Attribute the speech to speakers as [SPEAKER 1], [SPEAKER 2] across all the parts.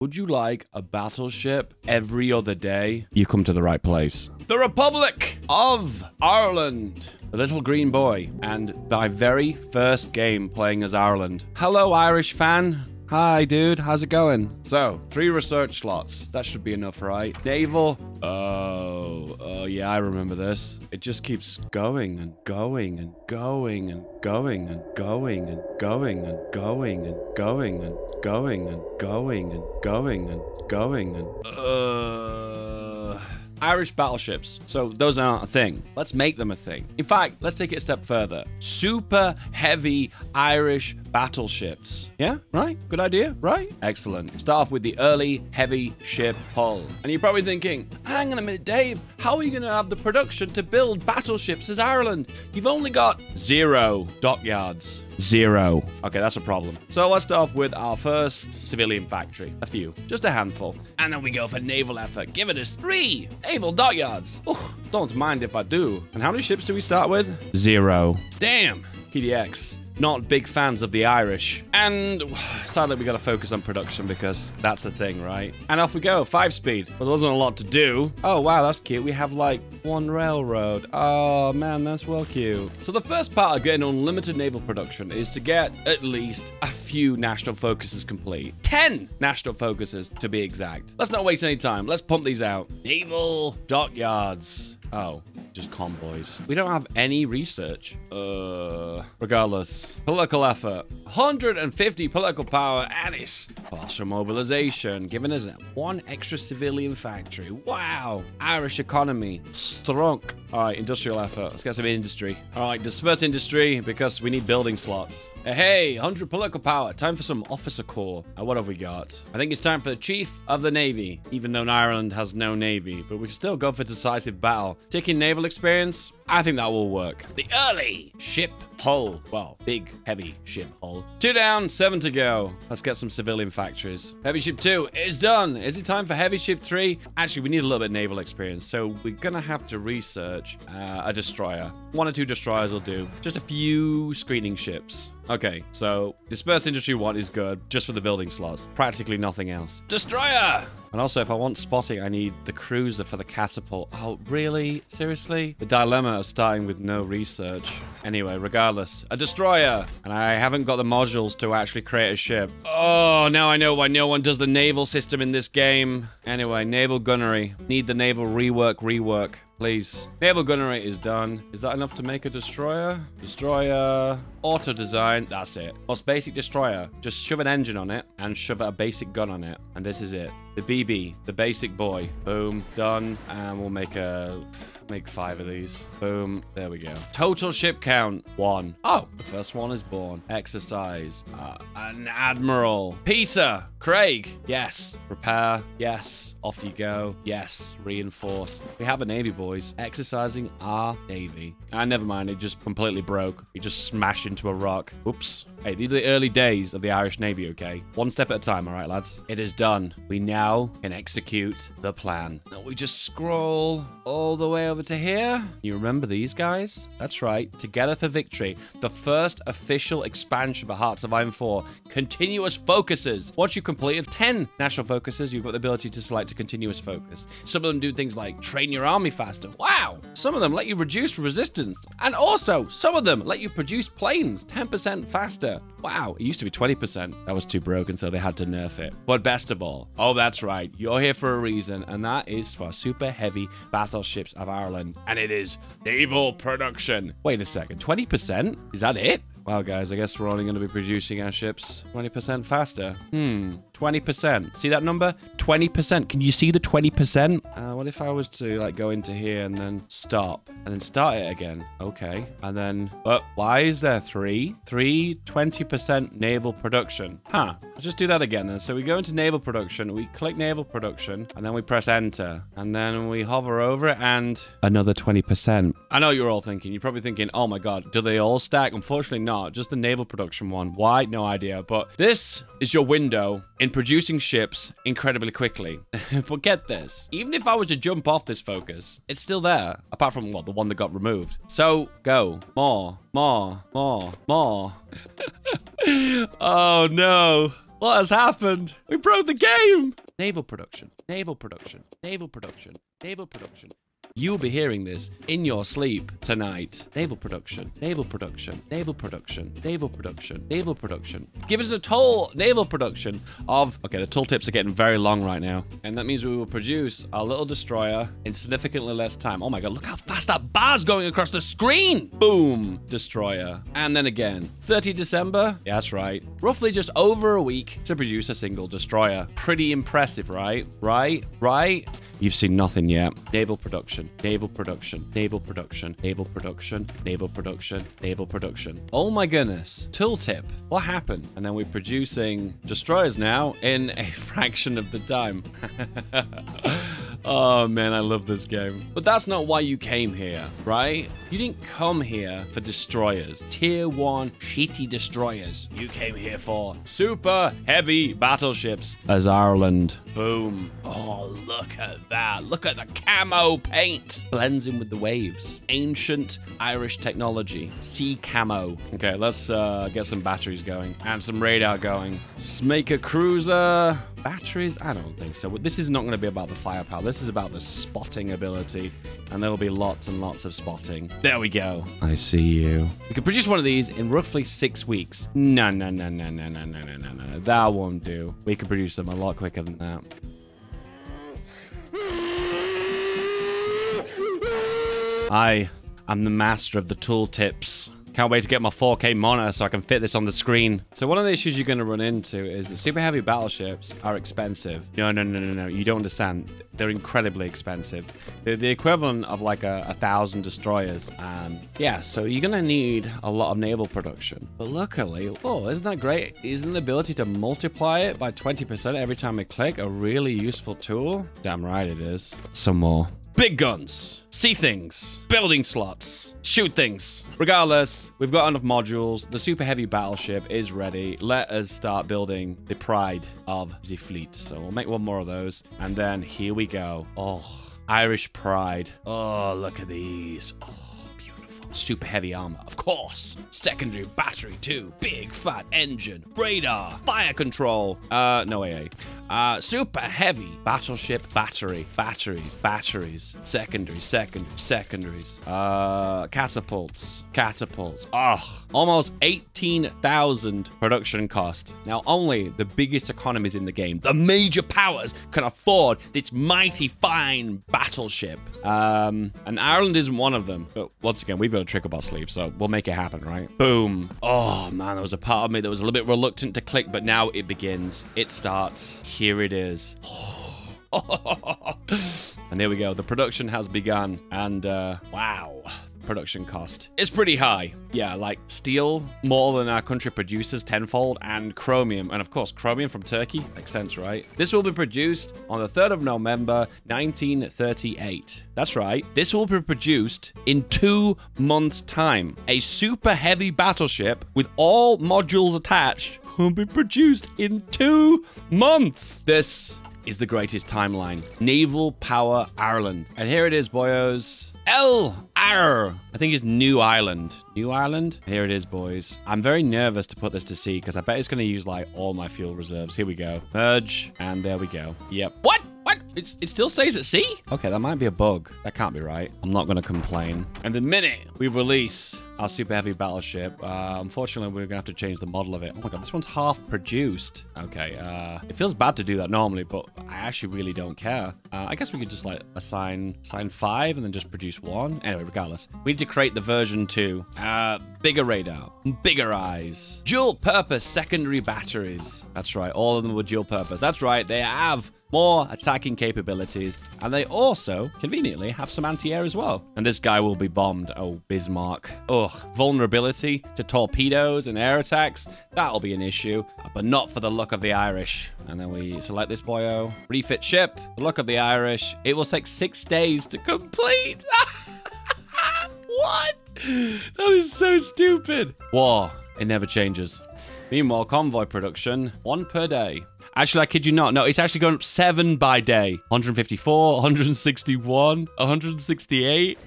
[SPEAKER 1] Would you like a battleship every other day? You come to the right place. The Republic of Ireland. The little green boy. And my very first game playing as Ireland. Hello, Irish fan. Hi, dude. How's it going? So, 3 research slots. That should be enough, right? Naval. Oh, yeah, I remember this. It just keeps going and going and going and going and going and going and going and going and going and going and going and going and Irish battleships. So those aren't a thing. Let's make them a thing. In fact, let's take it a step further. Super heavy Irish battleships. Yeah, right? Good idea, right? Excellent. Start off with the early heavy ship hull. And you're probably thinking, hang on a minute, Dave, how are you going to have the production to build battleships as Ireland? You've only got 0 dockyards. 0. Okay, that's a problem. So let's start off with our first civilian factory. A few. Just a handful. And then we go for naval effort. Give it us 3 naval dockyards. Oh, don't mind if I do. And how many ships do we start with? 0. Damn. PDX. Not big fans of the Irish. And sadly, we got to focus on production because that's the thing, right? And off we go. 5-speed. Well, there wasn't a lot to do. Oh, wow, that's cute. We have like 1 railroad. Oh, man, that's well cute. So the first part of getting unlimited naval production is to get at least a few national focuses complete. 10 national focuses, to be exact. Let's not waste any time. Let's pump these out. Naval dockyards. Oh, just convoys. We don't have any research. Regardless. Political effort. 150 political power and it's partial mobilization, giving us 1 extra civilian factory. Wow. Irish economy. Strong. All right, industrial effort. Let's get some industry. All right, disperse industry because we need building slots. Hey, 100 political power. Time for some officer corps. What have we got? I think it's time for the Chief of the Navy, even though Ireland has no navy, but we can still go for decisive battle. Taking naval experience, I think that will work. The early ship hull. Well, big, heavy ship hull. 2 down, 7 to go. Let's get some civilian factories. Heavy ship 2 is done. Is it time for heavy ship 3? Actually, we need a little bit of naval experience, so we're gonna have to research a destroyer. 1 or 2 destroyers will do. Just a few screening ships. Okay, so disperse industry 1 is good, just for the building slots. Practically nothing else. Destroyer! And also, if I want spotting, I need the cruiser for the catapult. Oh, really? Seriously? The dilemma of starting with no research. Anyway, regardless, a destroyer. And I haven't got the modules to actually create a ship. Oh, now I know why no one does the naval system in this game. Anyway, naval gunnery. Need the naval rework. Please. Naval gunnery is done. Is that enough to make a destroyer? Destroyer. Auto design. That's it. Most basic destroyer. Just shove an engine on it and shove a basic gun on it. And this is it. The BB. The basic boy. Boom. Done. And we'll make 5 of these. Boom. There we go. Total ship count. 1. Oh, the first one is born. Exercise. An admiral. Peter. Craig. Yes. Repair. Yes. Off you go. Yes. Reinforce. We have a navy, boys. Exercising our navy. Never mind. It just completely broke. We just smashed into a rock. Oops. Hey, these are the early days of the Irish Navy, okay? 1 step at a time, all right, lads? It is done. We now can execute the plan. Now we just scroll all the way over to here. You remember these guys? That's right. Together for victory. The first official expansion for Hearts of Iron 4. Continuous focuses. Once you completed 10 national focuses, you've got the ability to select a continuous focus. Some of them do things like train your army faster. Wow. Some of them let you reduce resistance. And also, some of them let you produce planes 10% faster. Wow, it used to be 20%. That was too broken, so they had to nerf it. But best of all, oh, that's right, you're here for a reason, and that is for super heavy battleships of Ireland, and it is naval production. Wait a second, 20%? Is that it? Wow, guys, I guess we're only going to be producing our ships 20% faster. 20%. See that number? 20%. Can you see the 20%? What if I was to like go into here and then stop and then start it again? Okay. And then, why is there 3? 20% naval production. I'll just do that again then. So we go into naval production, we click naval production, and then we press enter. And then we hover over it and another 20%. I know you're all thinking, you're probably thinking, oh my God, do they all stack? Unfortunately not, just the naval production one. Why? No idea. But this is your window in producing ships incredibly quickly. But get this, even if I were to jump off this focus, it's still there, apart from what, the one that got removed. So go more. Oh no. What has happened? We broke the game. Naval production, naval production, naval production, naval production. You'll be hearing this in your sleep tonight. Naval production, naval production, naval production, naval production, naval production. Give us a total naval production of... Okay, the tooltips are getting very long right now. And that means we will produce our little destroyer in significantly less time. Oh my God, look how fast that bar's going across the screen. Boom, destroyer. And then again, 30 December. Yeah, that's right. Roughly just over a week to produce a single destroyer. Pretty impressive, right? Right? You've seen nothing yet. Naval production, naval production, naval production, naval production, naval production, naval production. Oh my goodness. Tooltip. What happened? And then we're producing destroyers now in a fraction of the time. Oh man, I love this game. But that's not why you came here, right? You didn't come here for destroyers. Tier 1 shitty destroyers. You came here for super heavy battleships as Ireland. Boom. Oh, look at that. Look at the camo paint. Blends in with the waves. Ancient Irish technology. Sea camo. Okay, let's get some batteries going and some radar going. Let's make a cruiser. Batteries? I don't think so. This is not going to be about the firepower. This is about the spotting ability. And there will be lots and lots of spotting. There we go. I see you. We can produce one of these in roughly 6 weeks. No. That won't do. We can produce them a lot quicker than that. I am the master of the tooltips. Can't wait to get my 4K monitor so I can fit this on the screen. So one of the issues you're going to run into is that super heavy battleships are expensive. No. You don't understand. They're incredibly expensive. They're the equivalent of like 1,000 destroyers. Yeah, so you're going to need a lot of naval production. But luckily, oh, isn't that great? Isn't the ability to multiply it by 20% every time I click a really useful tool? Damn right it is. Some more. Big guns, see things, building slots, shoot things. Regardless, we've got enough modules. The super heavy battleship is ready. Let us start building the pride of the fleet. So we'll make one more of those. And then here we go. Oh, Irish pride. Oh, look at these. Oh. Super heavy armor, of course. Secondary battery too. Big fat engine. Radar. Fire control. No AA. Super heavy battleship battery. Batteries. Secondaries. Catapults. Oh, almost 18,000 production cost. Now, only the biggest economies in the game, the major powers, can afford this mighty fine battleship. And Ireland isn't one of them. But once again, we've got a trick up our sleeve, so we'll make it happen, right? Boom. Oh, man, there was a part of me that was a little bit reluctant to click, but now it begins. It starts. Here it is. And there we go. The production has begun. And, wow. Production cost is pretty high. Yeah, like steel more than our country produces tenfold, and chromium, and of course chromium from Turkey makes sense, right? This will be produced on the 3rd of November 1938. That's right, this will be produced in 2 months time. A super heavy battleship with all modules attached will be produced in 2 months. This is the greatest timeline. Naval Power Ireland. And here it is, boyos. I think it's New Ireland. New Ireland? Here it is, boys. I'm very nervous to put this to sea because I bet it's going to use like all my fuel reserves. Here we go. Merge. And there we go. Yep. What? It still stays at sea? Okay, that might be a bug. That can't be right. I'm not going to complain. And the minute we release our super heavy battleship, unfortunately, we're going to have to change the model of it. Oh my God, this one's half produced. Okay, it feels bad to do that normally, but I actually really don't care. I guess we could just like assign 5 and then just produce 1. Anyway, regardless, we need to create the version 2. Bigger radar, bigger eyes, dual purpose secondary batteries. That's right, all of them were dual purpose. That's right, they have more attacking capabilities, and they also conveniently have some anti-air as well. And this guy will be bombed. Oh, Bismarck. Ugh, vulnerability to torpedoes and air attacks. That'll be an issue, but not for the luck of the Irish. And then we select this boyo. Refit ship, the luck of the Irish. It will take 6 days to complete. What? That is so stupid. War, it never changes. Meanwhile, convoy production, 1 per day. Actually, I kid you not. No, it's actually going up 7 by day. 154, 161, 168.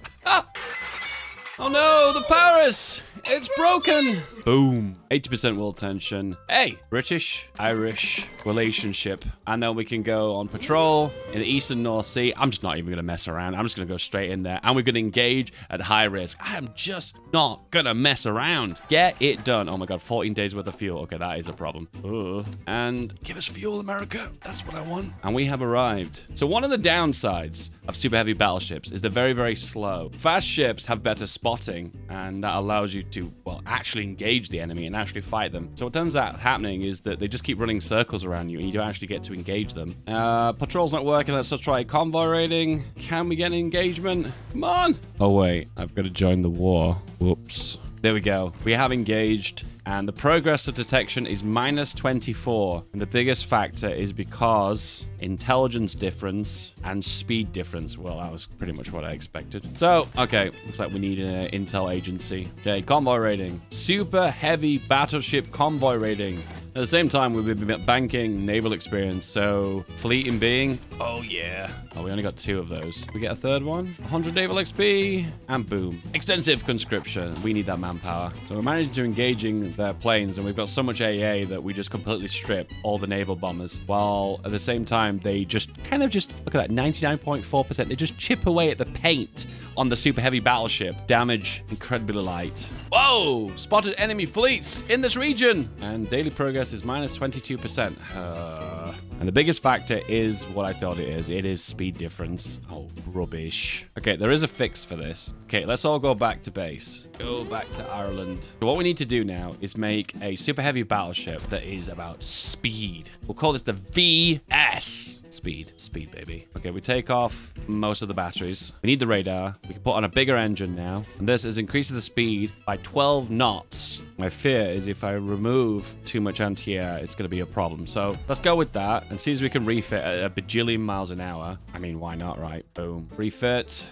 [SPEAKER 1] Oh no, the Paris! It's broken. Boom. 80% world tension. Hey, British-Irish relationship. And then we can go on patrol in the Eastern North Sea. I'm just not even going to mess around. I'm just going to go straight in there. And we're going to engage at high risk. I am just not going to mess around. Get it done. Oh my God, 14 days worth of fuel. Okay, that is a problem. And give us fuel, America. That's what I want. And we have arrived. So one of the downsides of super heavy battleships is they're very, very slow. Fast ships have better spotting, and that allows you to, well, actually engage the enemy and actually fight them. So what turns out happening is that they just keep running circles around you, and you don't actually get to engage them. Patrol's not working. Let's just try convoy raiding. Can we get an engagement? Come on. Oh, wait. I've got to join the war. Whoops. There we go. We have engaged, and the progress of detection is -24. And the biggest factor is because intelligence difference and speed difference. Well, that was pretty much what I expected. So, okay, looks like we need an intel agency. Okay, convoy raiding. Super heavy battleship convoy raiding. At the same time, we've been banking naval experience, so fleet in being. Oh, yeah. Oh, we only got 2 of those. We get a third one. 100 naval XP, and boom. Extensive conscription. We need that manpower. So we're managing to engaging their planes, and we've got so much AA that we just completely strip all the naval bombers, while at the same time, they just kind of just, look at that, 99.4%. They just chip away at the paint on the super heavy battleship. Damage incredibly light. Whoa! Spotted enemy fleets in this region! And daily progress is -22%. And the biggest factor is what I thought it is. It is speed difference. Oh, rubbish. Okay, there is a fix for this. Okay, let's all go back to base. Go back to Ireland. So what we need to do now is make a super heavy battleship that is about speed. We'll call this the VS. Speed, baby. Okay, we take off most of the batteries. We need the radar. We can put on a bigger engine now. And this is increasing the speed by 12 knots. My fear is if I remove too much anti-air, it's going to be a problem. So let's go with that and see if we can refit at a bajillion miles an hour. I mean, why not, right? Boom. Refit.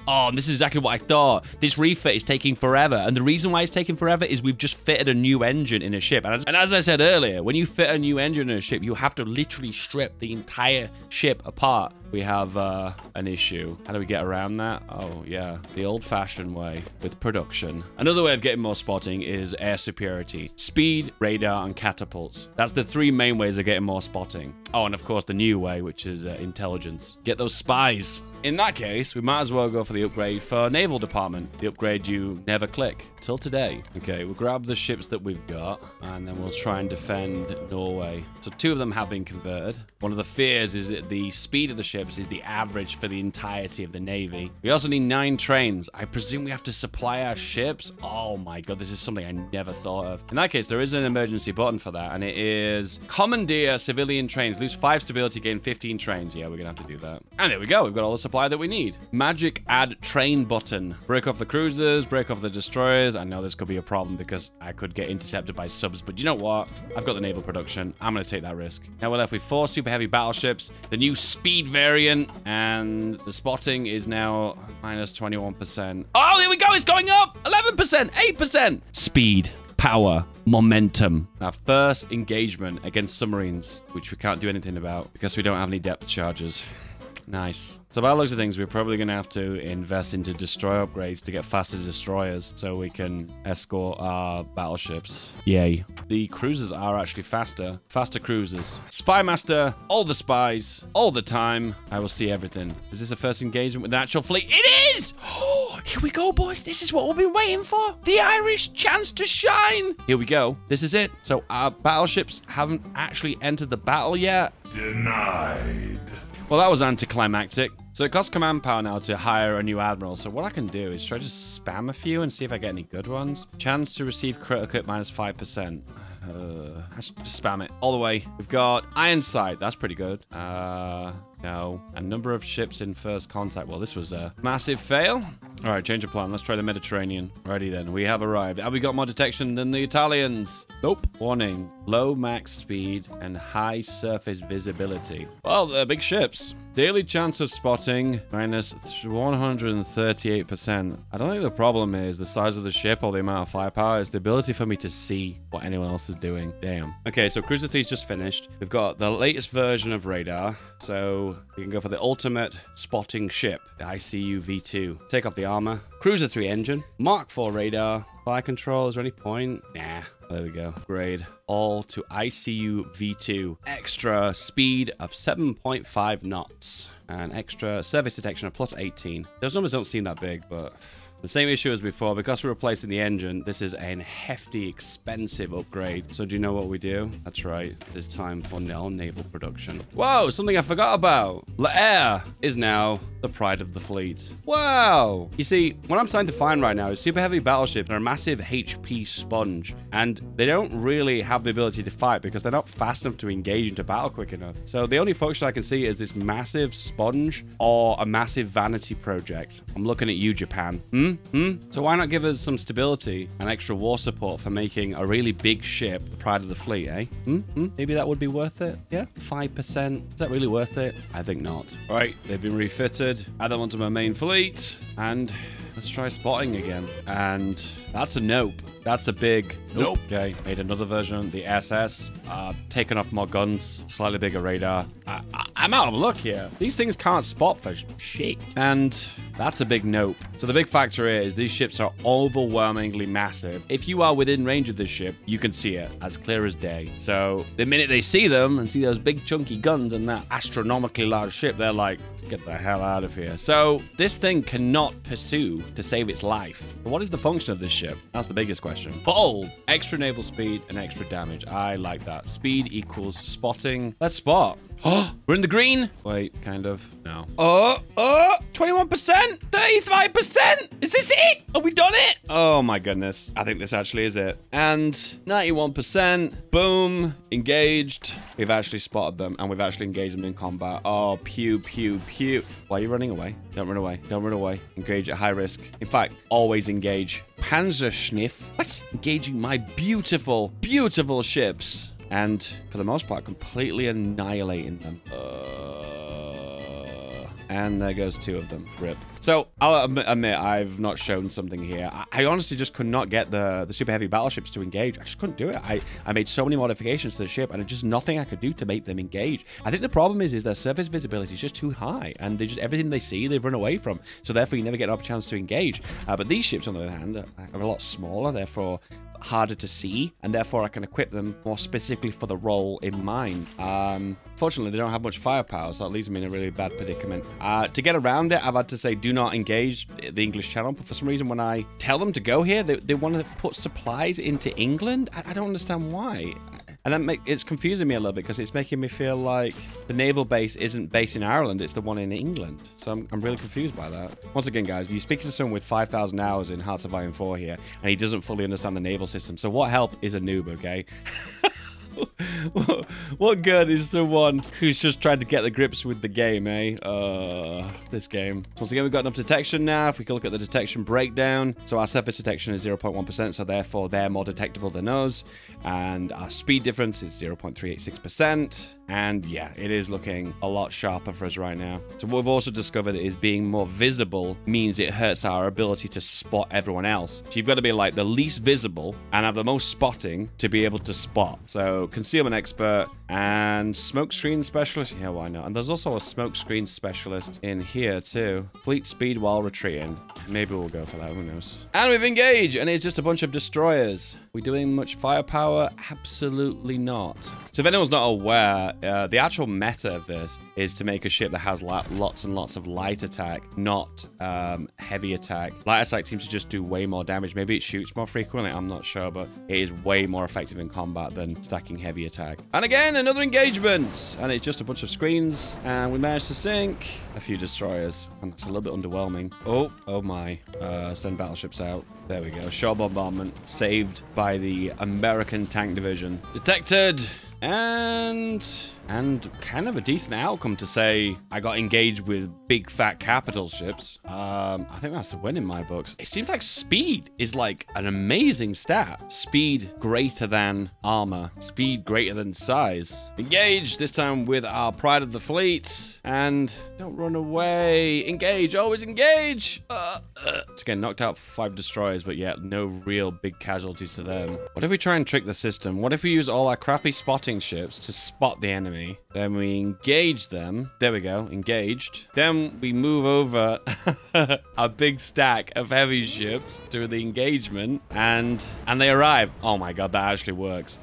[SPEAKER 1] Oh, and this is exactly what I thought. This refit is taking forever. And the reason why it's taking forever is we've just fitted a new engine in a ship. And as I said earlier, when you fit a new engine in a ship, you have to literally strip the entire ship apart. We have an issue. How do we get around that? Oh, yeah. The old-fashioned way with production. Another way of getting more spotting is air superiority. Speed, radar, and catapults. That's the 3 main ways of getting more spotting. Oh, and of course, the new way, which is intelligence. Get those spies. In that case, we might as well go for the upgrade for Naval Department. The upgrade you never click till today. Okay, we'll grab the ships that we've got, and then we'll try and defend Norway. So 2 of them have been converted. One of the fears is that the speed of the ships is the average for the entirety of the Navy. We also need 9 trains. I presume we have to supply our ships. Oh my God, this is something I never thought of. In that case, there is an emergency button for that, and it is commandeer civilian trains. Lose 5 stability, gain 15 trains. Yeah, we're gonna have to do that. And there we go. We've got all the supply that we need. Magic add train button. Break off the cruisers, break off the destroyers. I know this could be a problem because I could get intercepted by subs, but you know what? I've got the naval production. I'm going to take that risk. Now we're left with 4 super heavy battleships, the new speed variant, and the spotting is now -21%. Oh, there we go. It's going up. 11%, 8%. Speed. Power, momentum. Our first engagement against submarines, which we can't do anything about because we don't have any depth charges. Nice. So by the looks of things, we're probably going to have to invest into destroyer upgrades to get faster destroyers so we can escort our battleships. Yay. The cruisers are actually faster. Faster cruisers. Spy master, all the spies, all the time. I will see everything. Is this a first engagement with an actual fleet? It is! Oh, here we go, boys. This is what we've been waiting for. The Irish chance to shine. Here we go. This is it. So our battleships haven't actually entered the battle yet.
[SPEAKER 2] Denied.
[SPEAKER 1] Well, that was anticlimactic. So it costs command power now to hire a new admiral. So what I can do is try to spam a few and see if I get any good ones. Chance to receive critical hit -5%. I should just spam it all the way. We've got Ironside. That's pretty good. No. A number of ships in first contact. Well, this was a massive fail. All right, change of plan. Let's try the Mediterranean. Alrighty then. We have arrived. Have we got more detection than the Italians? Nope. Warning. Low max speed and high surface visibility. Well, they're big ships. Daily chance of spotting -138%. I don't think the problem is the size of the ship or the amount of firepower. It's the ability for me to see what anyone else is doing. Damn. Okay, so Cruiser 3's just finished. We've got the latest version of radar. So we can go for the ultimate spotting ship, the ICU V2. Take off the armor. Cruiser 3 engine. Mark 4 radar. Fire control. Is there any point? Nah. There we go. Grade. All to ICU V2. Extra speed of 7.5 knots. And extra service detection of plus 18. Those numbers don't seem that big, but... the same issue as before, because we're replacing the engine, this is a hefty, expensive upgrade. So do you know what we do? That's right, it's time for naval production. Whoa, something I forgot about. L'Air is now the pride of the fleet. Wow. You see, what I'm starting to find right now is super heavy battleships are a massive HP sponge, and they don't really have the ability to fight because they're not fast enough to engage into battle quick enough. So the only function I can see is this massive sponge or a massive vanity project. I'm looking at you, Japan. So why not give us some stability and extra war support for making a really big ship the pride of the fleet, eh? Maybe that would be worth it? Yeah? 5%? Is that really worth it? I think not. All right, they've been refitted. Add them onto my main fleet, and let's try spotting again. And that's a nope. That's a big nope. Okay, made another version, the SS. Taken off more guns, slightly bigger radar. I'm out of luck here. These things can't spot for shit. And that's a big nope. So the big factor is these ships are overwhelmingly massive. If you are within range of this ship, you can see it as clear as day. So the minute they see them and see those big chunky guns and that astronomically large ship, they're like, let's get the hell out of here. So this thing cannot pursue to save its life. But what is the function of this ship? That's the biggest question. Bold. Extra naval speed and extra damage. I like that. Speed equals spotting. Let's spot. Oh, we're in the green. Wait, kind of. No. 21%? 35%? Is this it? Have we done it? Oh my goodness. I think this actually is it. And 91%. Boom. Engaged. We've actually spotted them and we've actually engaged them in combat. Oh, pew, pew, pew. Why are you running away? Don't run away. Don't run away. Engage at high risk. In fact, always engage. Panzerschniff. What? Engaging my beautiful, beautiful ships. And for the most part, completely annihilating them. And there goes 2 of them. Rip. So I'll admit I've not shown something here. I honestly just could not get the super heavy battleships to engage. I just couldn't do it. I made so many modifications to the ship and just nothing I could do to make them engage. I think the problem is their surface visibility is just too high and they just everything they see they've run away from. So therefore you never get a chance to engage. But these ships on the other hand are a lot smaller, therefore harder to see, and therefore I can equip them more specifically for the role in mind. Fortunately, they don't have much firepower, so that leaves me in a really bad predicament. To get around it, I've had to say do not engage the English channel, but for some reason when I tell them to go here, they want to put supplies into England. I don't understand why. And it's confusing me a little bit because it's making me feel like the naval base isn't based in Ireland, it's the one in England. So I'm really confused by that. Once again, guys, you speak to someone with 5,000 hours in Hearts of Iron 4 here, and he doesn't fully understand the naval system. So what help is a noob, okay? What good is someone who's just trying to get the grips with the game, eh? This game. Once again, we've got enough detection now. If we can look at the detection breakdown. So our surface detection is 0.1%, so therefore they're more detectable than us. And our speed difference is 0.386%. And yeah, it is looking a lot sharper for us right now. So what we've also discovered is being more visible means it hurts our ability to spot everyone else. So you've got to be like the least visible and have the most spotting to be able to spot. So concealment expert and smoke screen specialist. Yeah, why not? And there's also a smoke screen specialist in here too. Fleet speed while retreating. Maybe we'll go for that, who knows. And we've engaged, and it's just a bunch of destroyers. We doing much firepower? Absolutely not. So if anyone's not aware, the actual meta of this is to make a ship that has lots and lots of light attack, not heavy attack. Light attack seems to just do way more damage. Maybe it shoots more frequently, I'm not sure, but it is way more effective in combat than stacking heavy attack. And again, another engagement, and it's just a bunch of screens, and we managed to sink a few destroyers, and that's a little bit underwhelming. Oh my. Send battleships out. There we go. Shore bombardment saved by the American Tank Division. Detected. And kind of a decent outcome to say I got engaged with big fat capital ships. I think that's a win in my books. It seems like speed is like an amazing stat. Speed greater than armor. Speed greater than size. Engage, this time with our pride of the fleet. And don't run away. Engage, always engage. It's again knocked out 5 destroyers, but yet no real big casualties to them. What if we try and trick the system? What if we use all our crappy spotting ships to spot the enemy? enemy. Then we engage them. There we go, engaged. Then we move over a big stack of heavy ships to the engagement, and they arrive. Oh my god, that actually works.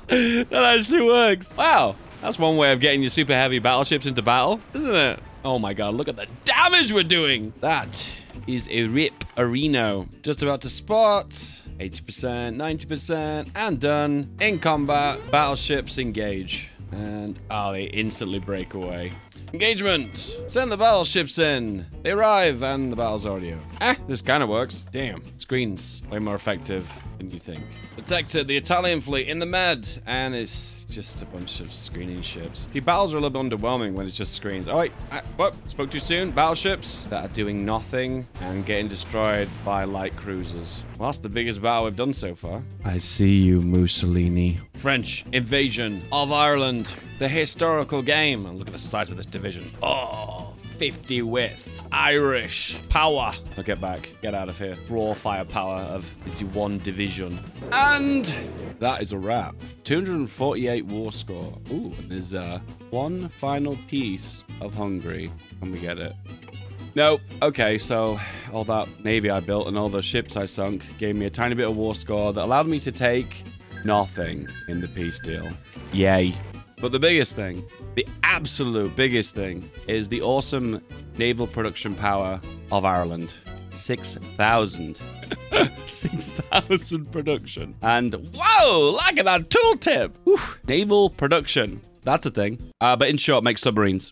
[SPEAKER 1] That actually works. Wow, that's one way of getting your super heavy battleships into battle, isn't it? Oh my god, look at the damage we're doing. That is a rip arena. Just about to spot. 80%, 90%, and done. In combat, battleships engage. And, oh, they instantly break away. Engagement! Send the battleships in. They arrive, and the battle's already over. This kind of works. Damn, screen's way more effective than you think. Detected the Italian fleet in the med, and it's just a bunch of screening ships. See, battles are a little bit underwhelming when it's just screens. Oh, wait, what? Spoke too soon? Battleships that are doing nothing and getting destroyed by light cruisers. Well, that's the biggest battle we've done so far. I see you, Mussolini. French invasion of Ireland. The historical game. And look at the size of this division. Oh, 50 width. Irish power. I'll get back. Get out of here. Raw firepower of this one division. And that is a wrap. 248 war score. Ooh, and there's one final piece of Hungary. Can we get it? Nope. Okay, so all that navy I built and all the ships I sunk gave me a tiny bit of war score that allowed me to take nothing in the peace deal. Yay. But the biggest thing, the absolute biggest thing, is the awesome naval production power of Ireland. 6,000. 6,000 production. And whoa, look at that tooltip. Whew. Naval production. That's a thing. But in short, make submarines.